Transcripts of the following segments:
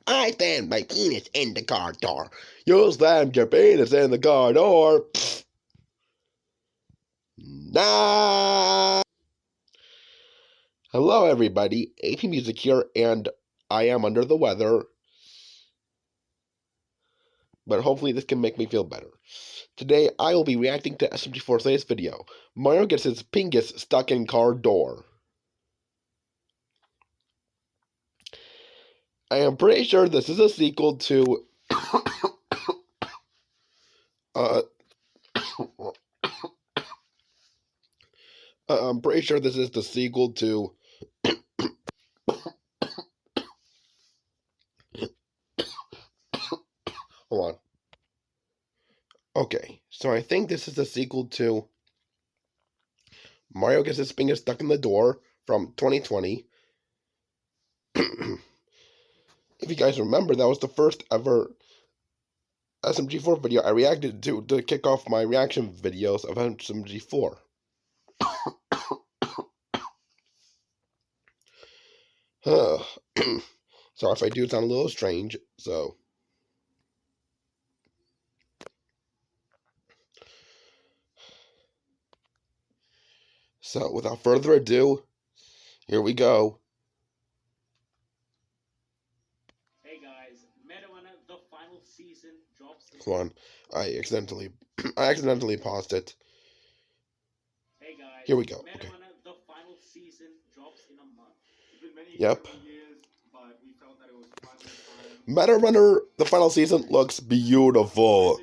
I slammed my penis in the car door. You slammed your penis in the car door. Nah. Hello, everybody. AP Music here, and I am under the weather. But hopefully this can make me feel better. Today, I will be reacting to SMG4's latest video. Mario gets his PINGAS stuck in car door. I am pretty sure this is a sequel to... I'm pretty sure this is the sequel to... Hold on. Okay, so I think this is the sequel to Mario gets his finger stuck in the door from 2020. If you guys remember, that was the first ever SMG4 video I reacted to kick off my reaction videos of SMG4. Sorry if I do sound a little strange, so... So, without further ado, here we go. Hey guys, Marijuana, the final season drops. Hold on, I accidentally paused it. Hey guys, here we go. Marijuana, Okay. the final season drops in a month. It's been many Yep. years, but we felt that it was finally time. Meta Runner, the final season looks beautiful.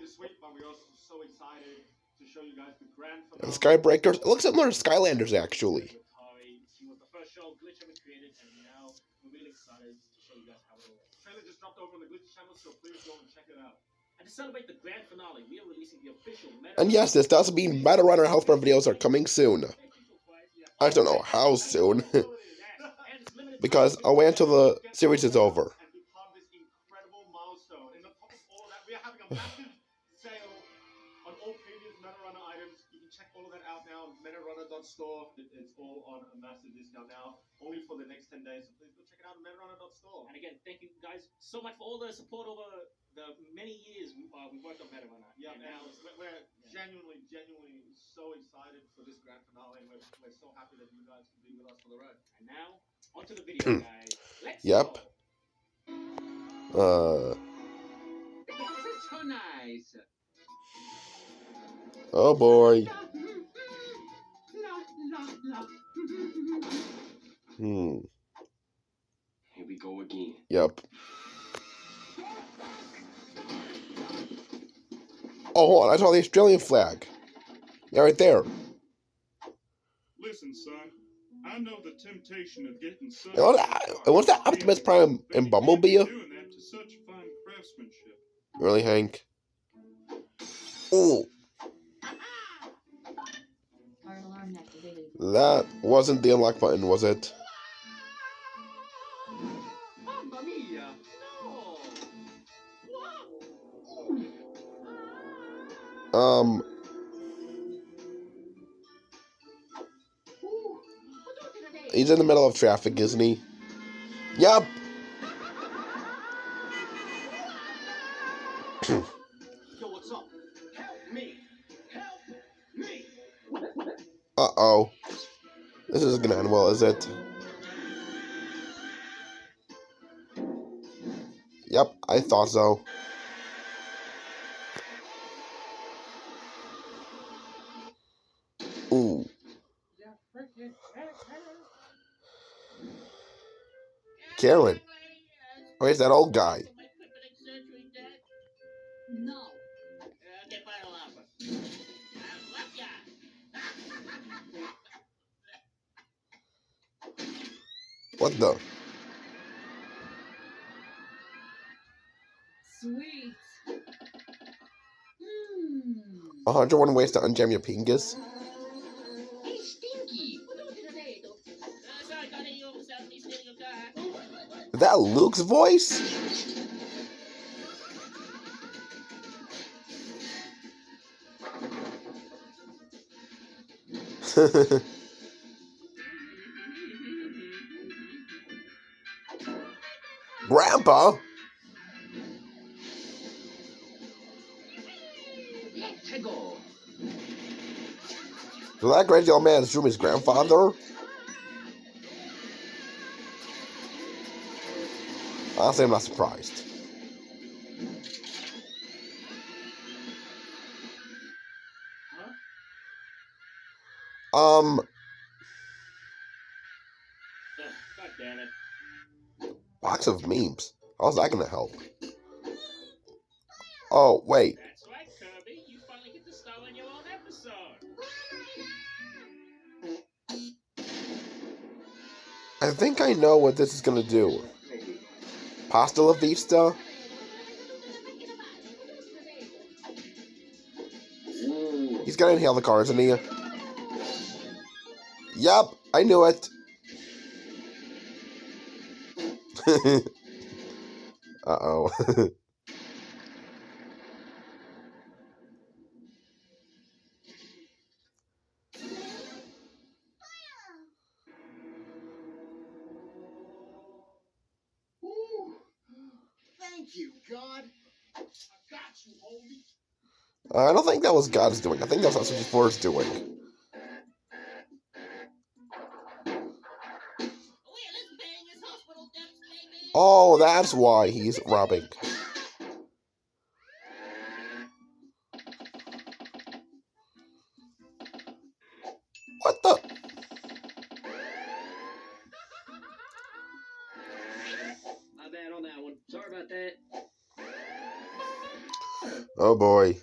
And Skybreakers, it looks similar to Skylanders actually. She was the first show Glitch ever created, and now we're really excited to show you guys how it looks. The trailer just dropped over on the Glitch channel, so please go and check it out. And to celebrate the grand finale, we are releasing the official Meta. And yes, this does mean Meta Runner health bar videos are coming soon. I don't know how soon. Because I'll wait until the series is over. And become this incredible milestone. And on top of all of that, we are having a massive sale on all previous Meta Runner items. You can check all of that out now. MetaRunner.store. It's all on a massive discount now, only for the next 10 days. So please go check it out on MetaRunner.store. And again, thank you guys so much for all the support over the many years we worked on Meta Runner. Yeah, and now we're genuinely so excited for this grand finale. And we're so happy that you guys can be with us for the ride. And now, onto the video, guys. Let's Yep. go. This is so nice. Oh boy. Here we go again. Yep. Oh, hold on, I saw the Australian flag. Yeah, right there. Listen, son. I know the temptation of getting such. Was that Optimus Prime and Bumblebee? Doing that to such fine craftsmanship. Really, Hank? Oh. That wasn't the unlock button, was it? Mamma mia! No! He's in the middle of traffic, isn't he? Yup! Yo, what's up? Help me! Help me! Uh-oh. This isn't gonna end well, is it? Yep, I thought so. Ooh. Karen. Where's that old guy? No. What the? Sweet. 101 ways to unjam your pingus. Hey, Stinky. Is that Luke's voice? Grandpa? So that crazy old man is Jumi's grandfather? Honestly, I'm not surprised. Ugh, God damn it. Box of memes. How's that gonna help? Oh, wait. That's right, Kirby. You finally get to star in your own episode. I think I know what this is gonna do. Pasta la vista? He's gonna inhale the car, isn't he? Yep, I knew it. Uh-oh. Thank you, God. I got you, homie. I don't think that was God's doing. I think that was SMG4's doing. Oh, that's why he's robbing. What the? My bad on that one. Sorry about that. Oh boy.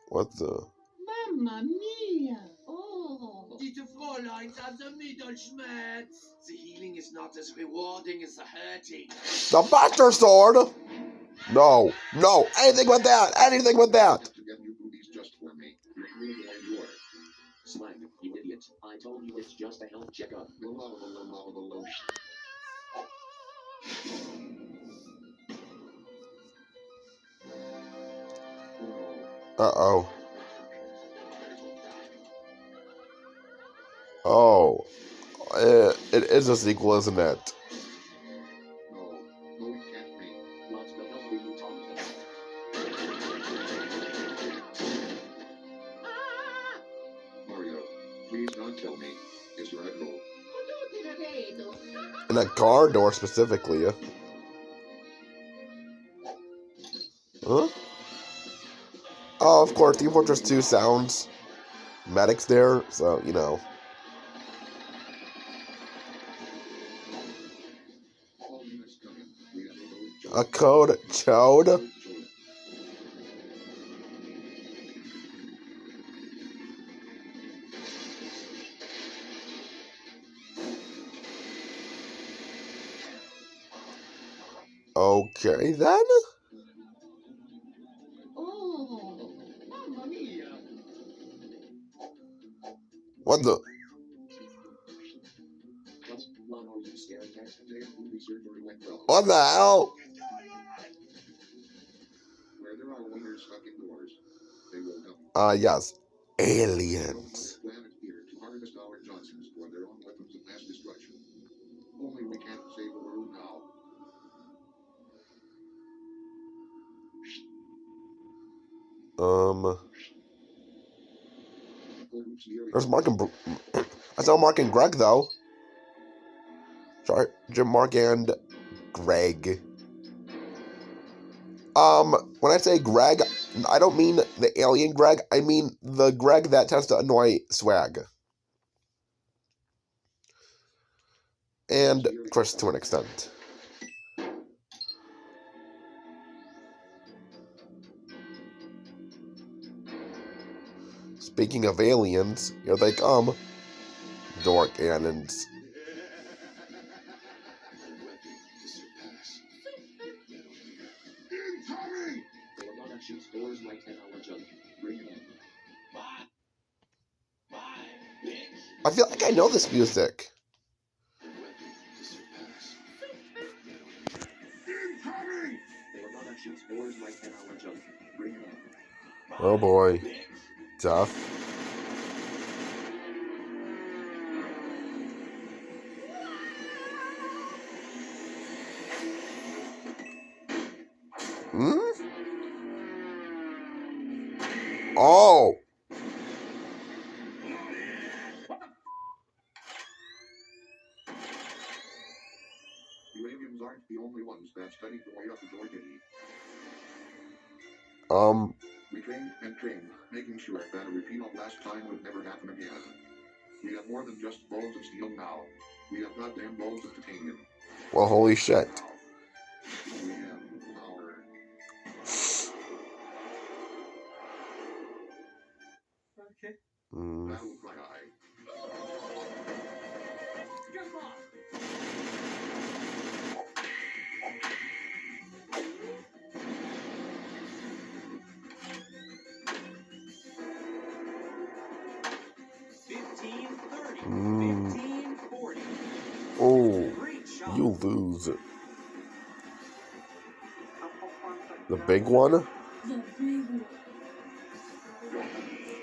What the? Mamma mia! Oh! Diese Fräuleins haben the Mittelschmerz. The healing is not as rewarding as the hurting. The Buster Sword? No. No. Anything with that. Anything with that. To get new boobies just for me. You're really going to work. Slag, you idiot. I told you it's just a health checkup. Uh-oh. Oh. It is a sequel, isn't it? No, it can't be. What the hell were you talking about? Mario, please don't tell me. Is your head roll? In a car door specifically. Huh? Oh, of course, Team Fortress 2 sounds. Medic's there, so, you know. All units coming. We have A code chode? Okay, then. Oh! Mamma mia! What the? What are you scared at? Today, movie surgery went well. What the hell? Where there are winners stuck indoors, they will come. Yes. Aliens. Planet here to harvest our Johnsons for their own weapons of mass destruction. Only we can't save the world now. There's Mark and I saw Mark and Greg though. Sorry, Jim, Mark, and Greg. When I say Greg, I don't mean the alien Greg. I mean the Greg that tends to annoy Swag. And Chris to an extent. Speaking of aliens, here they come. Door cannons. Incoming! They are gonna shoot doors right at our junk. Bring it on. I feel like I know this music. Incoming! They are gonna shoot doors right at our junk. Bring it on. Oh boy. Tough. Oh! Arabians aren't the only ones that studied the way of the Jordan. We trained and trained, making sure that a repeat of last time would never happen again. We have more than just balls of steel now. We have goddamn balls of titanium. Well, holy shit. We have power. Okay. Battle cry. Jump off. Mm. 15-40. Oh, Great shot. you lose. The big one? The big one.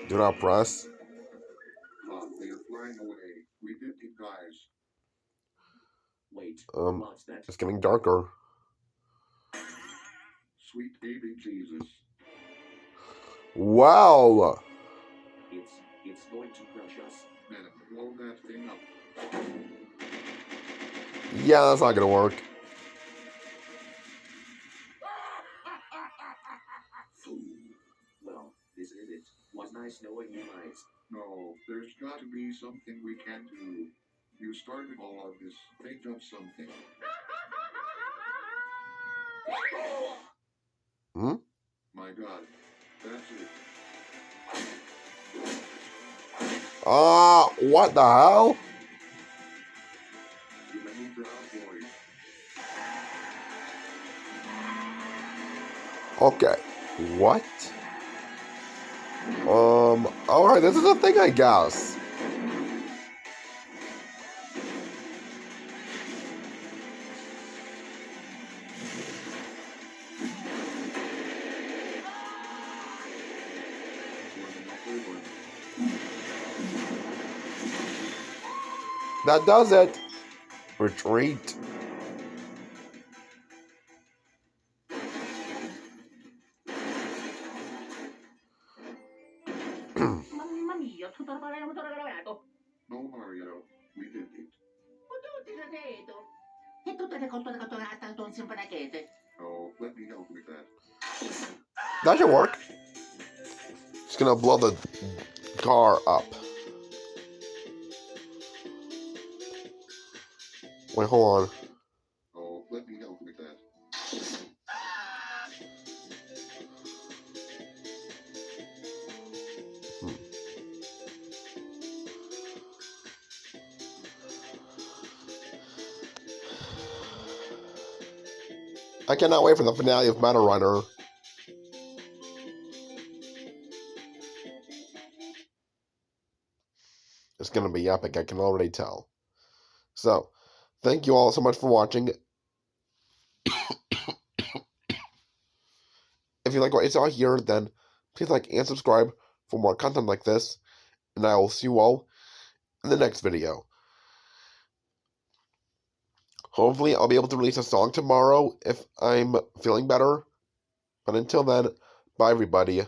Do not press. They are flying away. We did it, guys. Wait, what's that? It's getting darker. Sweet baby Jesus. Wow! It's going to crush us. Man, blow that thing up. Yeah, that's not gonna work. Well, this is it. Was nice knowing you guys. No, there's got to be something we can do. You started all of this. Think of something. Hmm? My God, that's it. What the hell? You may need your boys. Okay. What? Alright, this is a thing, I guess. That does it. Retreat. Mamma mia, tutto il motore gravato. No, Mario, we did it. Tutti da dietro. E tutte le cotture catturate al sempre da chiede. Oh, let me help with that. That should work. Just gonna blow the car up. Wait, hold on. Oh, let me help with that. I cannot wait for the finale of Meta Runner. It's gonna be epic, I can already tell. So, thank you all so much for watching. If you like what you saw here, then please like and subscribe for more content like this. And I will see you all in the next video. Hopefully, I'll be able to release a song tomorrow if I'm feeling better. But until then, bye everybody.